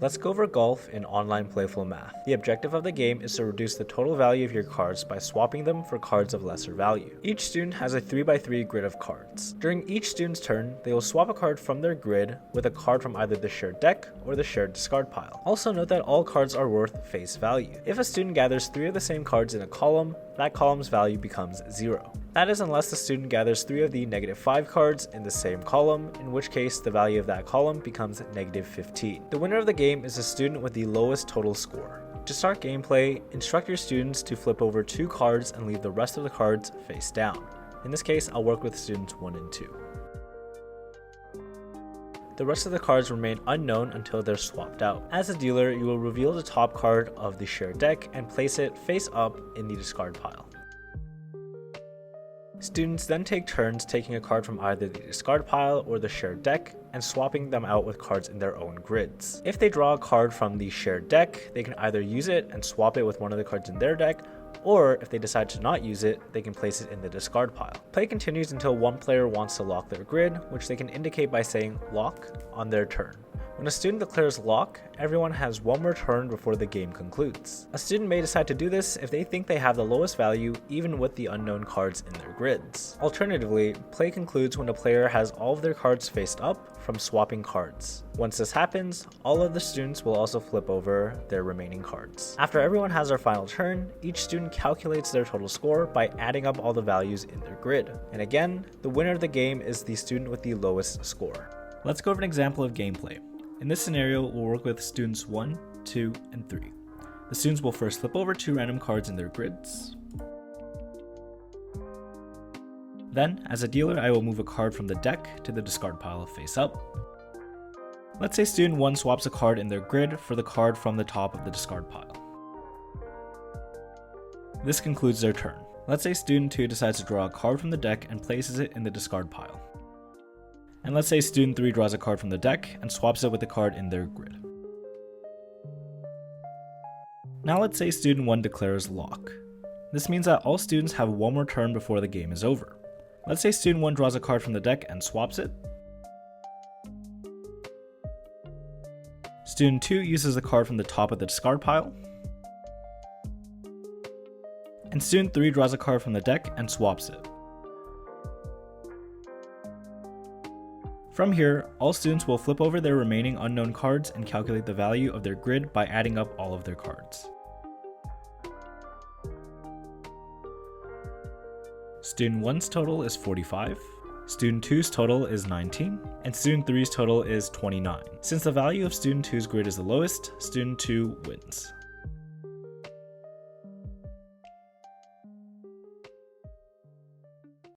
Let's go over golf in online Playful math. The objective of the game is to reduce the total value of your cards by swapping them for cards of lesser value. Each student has a 3x3 grid of cards. During each student's turn, they will swap a card from their grid with a card from either the shared deck or the shared discard pile. Also note that all cards are worth face value. If a student gathers 3 of the same cards in a column, that column's value becomes 0. That is unless the student gathers 3 of the -5 cards in the same column, in which case the value of that column becomes -15. The winner of the game is the student with the lowest total score. To start gameplay, instruct your students to flip over 2 cards and leave the rest of the cards face down. In this case, I'll work with students 1 and 2. The rest of the cards remain unknown until they're swapped out. As a dealer, you will reveal the top card of the shared deck and place it face up in the discard pile. Students then take turns taking a card from either the discard pile or the shared deck and swapping them out with cards in their own grids. If they draw a card from the shared deck, they can either use it and swap it with one of the cards in their deck, or if they decide to not use it, they can place it in the discard pile. Play continues until one player wants to lock their grid, which they can indicate by saying lock on their turn. When a student declares lock, everyone has one more turn before the game concludes. A student may decide to do this if they think they have the lowest value even with the unknown cards in their grids. Alternatively, play concludes when a player has all of their cards faced up from swapping cards. Once this happens, all of the students will also flip over their remaining cards. After everyone has their final turn, each student calculates their total score by adding up all the values in their grid. And again, the winner of the game is the student with the lowest score. Let's go over an example of gameplay. In this scenario, we'll work with students 1, 2, and 3. The students will first flip over 2 random cards in their grids. Then, as a dealer, I will move a card from the deck to the discard pile face up. Let's say student 1 swaps a card in their grid for the card from the top of the discard pile. This concludes their turn. Let's say student 2 decides to draw a card from the deck and places it in the discard pile. And let's say student 3 draws a card from the deck and swaps it with the card in their grid. Now let's say student 1 declares lock. This means that all students have one more turn before the game is over. Let's say student 1 draws a card from the deck and swaps it. Student 2 uses the card from the top of the discard pile. And student 3 draws a card from the deck and swaps it. From here, all students will flip over their remaining unknown cards and calculate the value of their grid by adding up all of their cards. Student 1's total is 45, student 2's total is 19, and student 3's total is 29. Since the value of student 2's grid is the lowest, student 2 wins.